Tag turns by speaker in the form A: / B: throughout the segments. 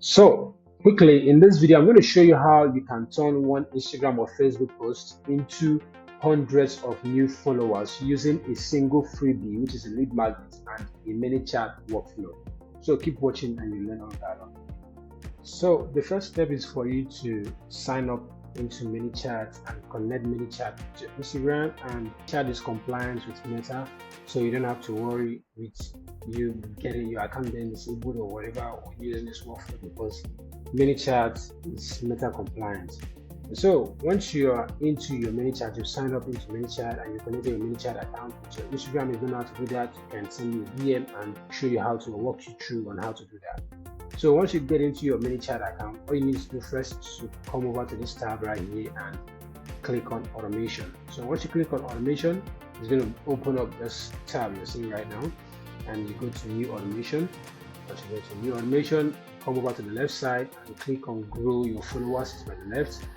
A: So quickly in this video, I'm going to show you how you can turn one Instagram or Facebook post into hundreds of new followers using a single freebie, which is a lead magnet and a Manychat workflow. So keep watching and you learn all that. So the first step is for you to sign up into Manychat and connect Manychat to Instagram, and chat is compliant with Meta, so you don't have to worry with you getting your account being disabled or whatever or using this workflow, because Manychat is Meta compliant. So once you are into your Manychat, you sign up into Manychat and you connect your Manychat account with your Instagram. If you don't know how to do that, you can send me a DM and show you how to walk you through on how to do that. So once you get into your Manychat account, all you need to do first is to come over to this tab right here and click on automation. So once you click on automation, it's going to open up this tab you're seeing right now, and you go to new automation. Once you go to new automation, come over to the left side and click on grow your followers. It's by the left.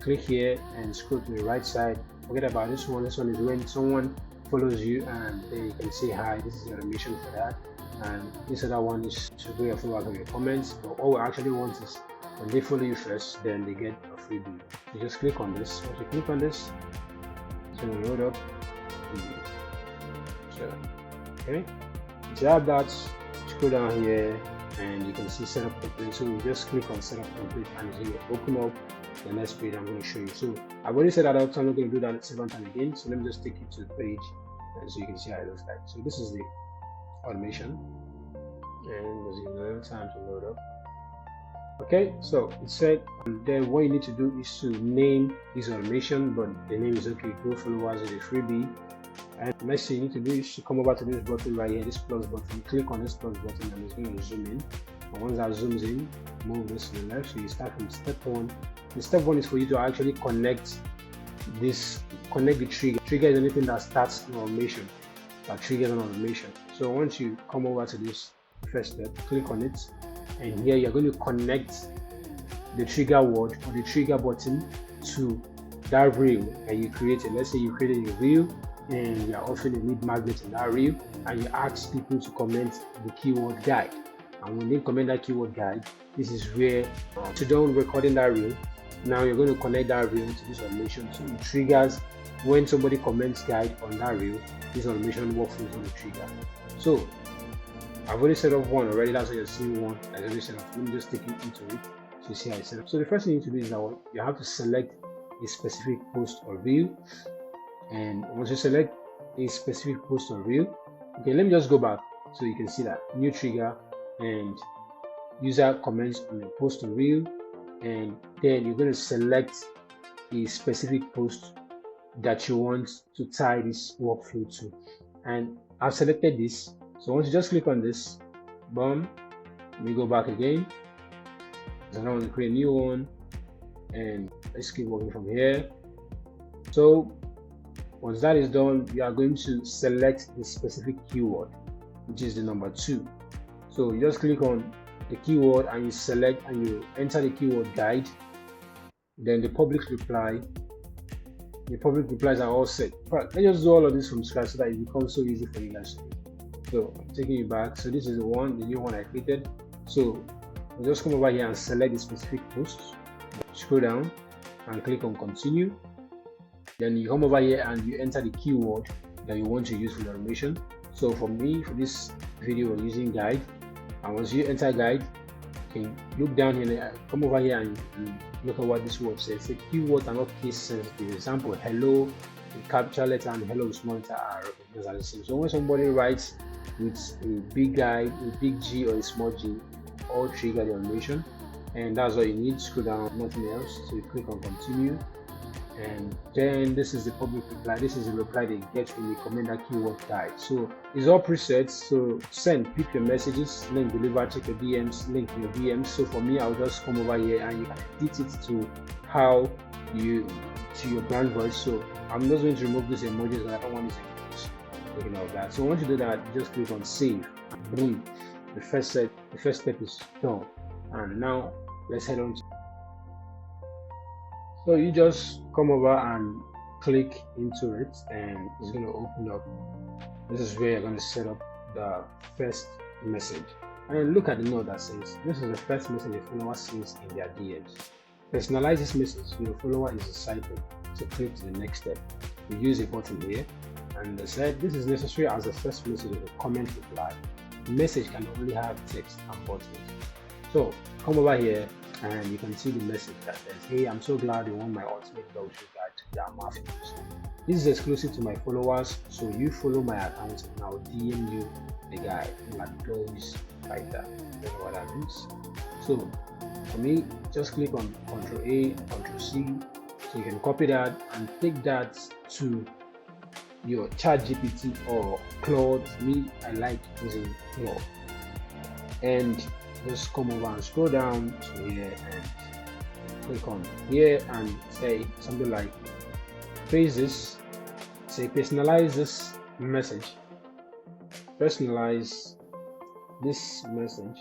A: Click here and scroll to the right side. Forget about this one. This one is when someone follows you and then you can say hi. This is the automation for that. And this other one is to do your followers on your comments. But all we actually want is when they follow you first, then they get a freebie. You just click on this. Once you click on this, it's going to load up. So, okay. If you have that, scroll down here and you can see setup complete. So you just click on setup complete and it's going to open up the next page I'm going to show you. So I've already set that up, so I'm not going to do that second time again. So let me just take you to the page and so you can see how it looks like. So this is the automation, and there's a little time to load up. Okay, so it said, and then what you need to do is to name this automation, but the name is okay. Grow followers is a freebie. And the next thing you need to do is to come over to this button right here, this plus button. Click on this plus button and it's going to zoom in. And once that zooms in, move this to the left. So you start from step one. The step one is for you to actually connect the trigger. Trigger is anything that starts an automation, that triggers an automation. So once you come over to this first step, click on it, and here you're going to connect the trigger word or the trigger button to that reel that you created. Let's say you created a reel and you're offering a lead magnet in that reel, and you ask people to comment the keyword guide. And when they comment that keyword guide, this is where to done recording that reel. Now you're going to connect that reel to this automation, so it triggers when somebody comments guide on that reel. This automation workflow is going to trigger. So I've already set up one already. That's why you're seeing one that's already set up. Let me just take you into it to see how it's set up. So the first thing you need to do is that you have to select a specific post or reel. And once you select a specific post or reel, okay, let me just go back so you can see that new trigger and user comments on the post or reel, and then you're going to select a specific post that you want to tie this workflow to. And I've selected this. So once you just click on this, boom, let me go back again. So now I'm going to create a new one, and let's keep working from here. So once that is done, you are going to select the specific keyword, which is the number 2. So you just click on the keyword and you select and you enter the keyword guide. Then the public replies are all set. But let's just do all of this from scratch so that it becomes so easy for you guys to do. So I'm taking you back. So this is the new one I created. So you just come over here and select the specific post. Scroll down and click on continue. Then you come over here and you enter the keyword that you want to use for the automation. So for me, for this video, we're using guide. And once you enter guide, you can look down here, come over here and look at what this word says. The keywords are not case sensitive. For example, hello, the capital letter, and hello with small letter are recognized as the same. So when somebody writes with a big guide, a big G or a small g, all trigger the automation. And that's all you need. Scroll down, nothing else. So you click on continue. And then this is the public reply. This is the reply they get when you comment that keyword guide. So it's all presets. So send, pick your messages, link, deliver, check your DMs, link your DMs. So for me, I'll just come over here and you can edit it to how you to your brand voice. So I'm just going to remove these emojis because I don't want these emojis looking like that. So once you do that, you just click on save. Boom. The first step is done. And now let's head on. So you just come over and click into it and it's going to open up. This is where you're going to set up the first message. And look at the note that says this is the first message a follower sees in their DMs. Personalize this message so your follower is excited to click to the next step. We use a button here, and they said this is necessary as the first message of a comment reply. The message can only have text and buttons. So come over here and you can see the message that says, hey, I'm so glad you want my ultimate dog show guide to their mouthpiece. This is exclusive to my followers, so you follow my account and I'll DM you the guide. Like goes like that. You know what that means? So for me, just click on Ctrl A, Ctrl C, so you can copy that and take that to your ChatGPT or Claude. For me, I like using Claude. And just come over and scroll down to here and click on here and say something like phrases. Say personalize this message. Personalize this message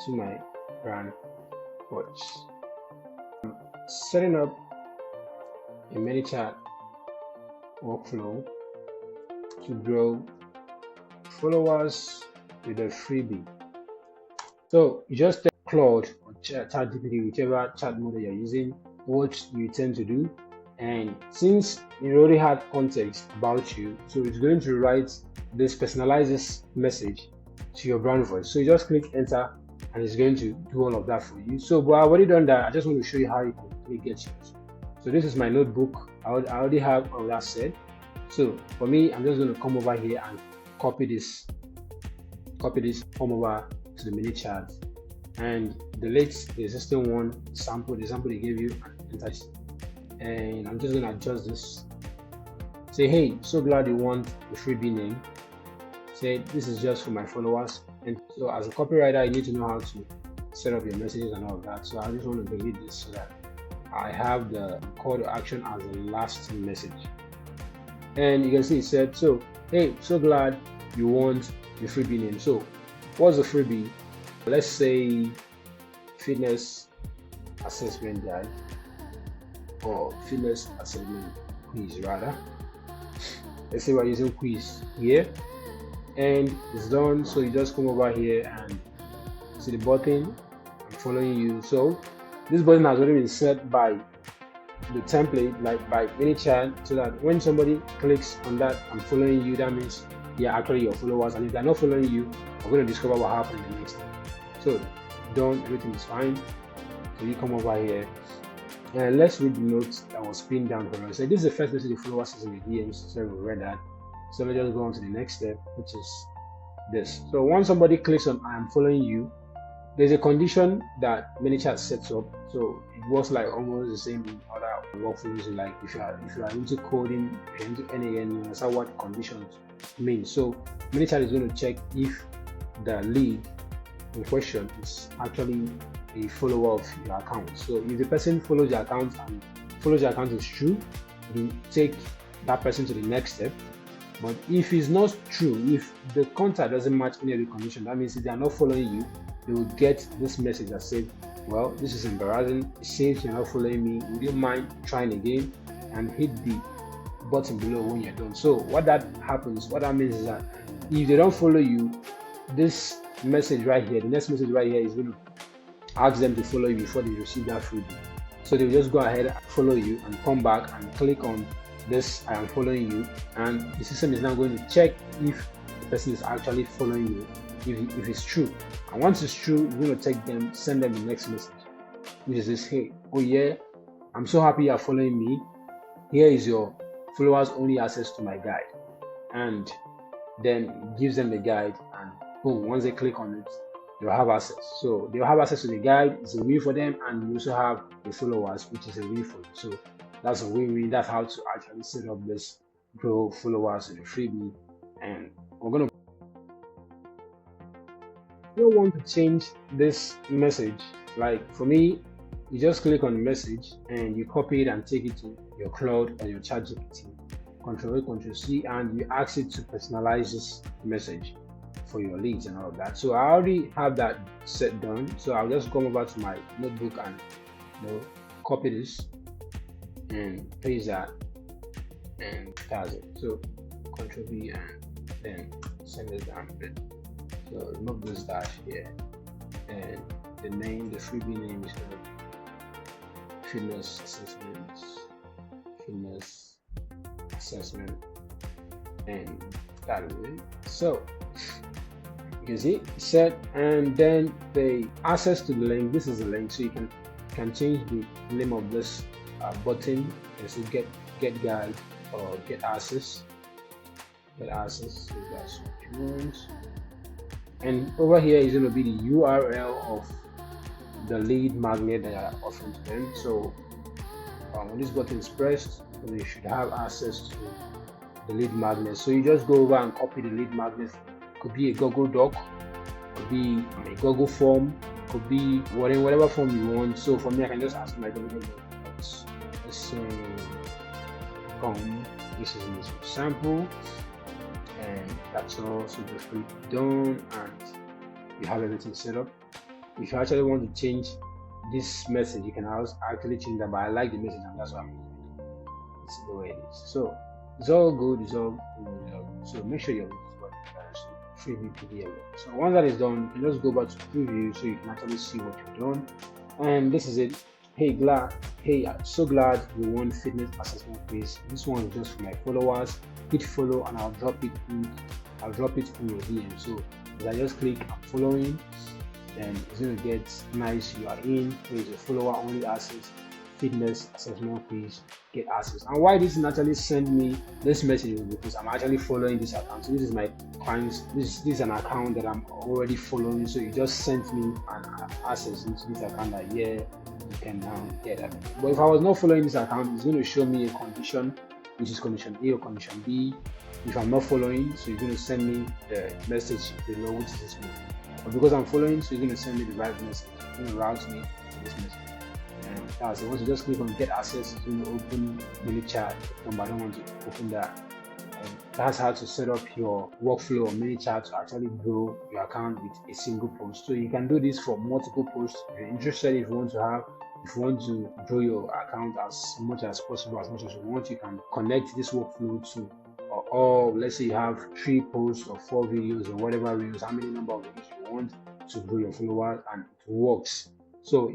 A: to my brand watch. Setting up a Manychat workflow to grow followers with a freebie. So you just take Claude or ChatGPT, whichever chat model you're using, what you tend to do, and since it already had context about you, so it's going to write this personalizes message to your brand voice. So you just click enter and it's going to do all of that for you. So but I've already done that. I just want to show you how you can really get yours. So this is my notebook. I already have all that said. So for me, I'm just going to come over here and copy this, come over to the Manychat and delete the existing one, the sample they gave you, and enter. And I'm just gonna adjust this. Say, hey, so glad you want the freebie name. Say this is just for my followers. And so as a copywriter, you need to know how to set up your messages and all of that. So I just want to delete this so that I have the call to action as the last message. And you can see it said, so hey, so glad you want the freebie name. So what's the freebie? Let's say fitness assessment guide, or fitness assessment quiz rather. Let's say we're using quiz here, and it's done. So you just come over here and see the button. I'm following you. So this button has already been set by the template, like by Manychat, so that when somebody clicks on that I'm following you, that means they are actually your followers, and if they're not following you, we're going to discover what happened in the next step. So done, everything is fine. So you come over here and let's read the notes that was pinned down for us. So this is the first message the follower sees in the DMs. So we read that. So let's just go on to the next step, which is this. So once somebody clicks on I am following you, there's a condition that Manychat sets up. So it works like almost the same in other workflows. Like if you are into coding, if you're into NAN, you understand what conditions mean. So Manychat is going to check if the lead in question is actually a follower of your account. So if the person follows your account and follows your account is true, you take that person to the next step. But if it's not true, if the contact doesn't match any of the conditions, that means if they are not following you, they will get this message that says, well, this is embarrassing. It seems you're not following me. Would you mind trying again? And hit the button below when you're done. So what that means is that if they don't follow you, this message right here, the next message right here is going to ask them to follow you before they receive that freebie. So they'll just go ahead and follow you and come back and click on this I am following you, and the system is now going to check if the person is actually following you, if it's true. And once it's true, you're going to take them, send them the next message, which is this, hey, oh yeah, I'm so happy you're following me. Here is your followers only access to my guide. And then it gives them the guide, and boom, once they click on it, they'll have access. So they'll have access to the guide. It's a win for them, and you also have the followers, which is a win for you. So that's a win-win. That's how to actually set up this grow followers in a freebie. And we're gonna you want to change this message. Like for me, you just click on the message and you copy it and take it to your Claude or your ChatGPT. Ctrl A, Ctrl C, and you ask it to personalize this message for your leads and all of that. So I already have that set done. So I'll just come over to my notebook and copy this and paste that, and that's it. So Ctrl V and then send it down a bit. So remove this dash here, and the name, the freebie name is going to be fitness assessment, and that is it. So you can see set, and then the access to the link. This is the link, so you can change the name of this button and say get guide or get access. Get access, so that's what you want. And over here is going to be the URL of the lead magnet that are offering to them. So when this button is pressed, you should have access to the lead magnet. So you just go over and copy the lead magnet. Could be a Google Doc, could be a Google form, could be whatever form you want. So for me, I can just ask my Google Doc. Let's say this is an sample, and that's all. So just click done, and you have everything set up. If you actually want to change this message, you can actually change that, but I like the message, and that's what I'm using it. It's the way it is. So it's all good. It's all good. So make sure you're Freebie PDF. So once that is done, you just go back to preview so you can actually see what you've done. And this is it. Hey, I'm so glad you won fitness assessment quiz. This one is just for my followers. Hit follow, and I'll drop it in your DM. So as I just click I'm following, then it's going to get nice. You are in. There is a follower only access fitness assessment quiz, get access. And why this naturally send me this message is because I'm actually following this account. So this is my clients. This is an account that I'm already following. So it just sent me an access into this account that you can now get that. But if I was not following this account, it's going to show me a condition, which is condition A or condition B. If I'm not following, so it's going to send me the message below, which is this one. But because I'm following, so it's going to send me the right message. It's going to route me to this message. And that's it. Once you just click on get access, it's going to open Manychat, but I don't want to open that. And that's how to set up your workflow on Manychat to actually grow your account with a single post. So you can do this for multiple posts. If you're interested, if you want to grow your account as much as possible, as much as you want, you can connect this workflow to or let's say you have 3 posts or 4 videos or whatever reels, how many number of videos you want to grow your followers, and it works. So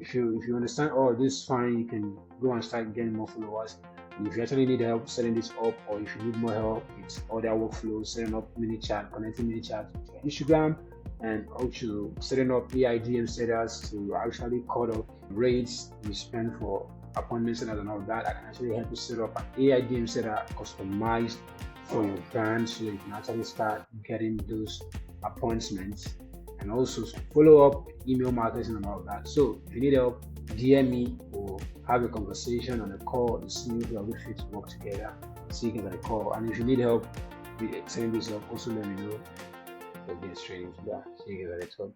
A: if you understand all this, fine, you can go and start getting more followers. And if you actually need help setting this up, or if you need more help with other workflows, setting up Manychat, connecting Manychat to your Instagram, and also setting up AIDM setters to actually cut off rates you spend for appointment setters and all that, I can actually help you set up an AIDM setter customized for your brand, so you can actually start getting those appointments, and also some follow-up email marketing and all that. So if you need help, DM me or have a conversation on a call to see if we are good fit to work together. See you guys at the call. And if you need help with setting this up, also let me know. We'll get straight into that. See you guys at the top.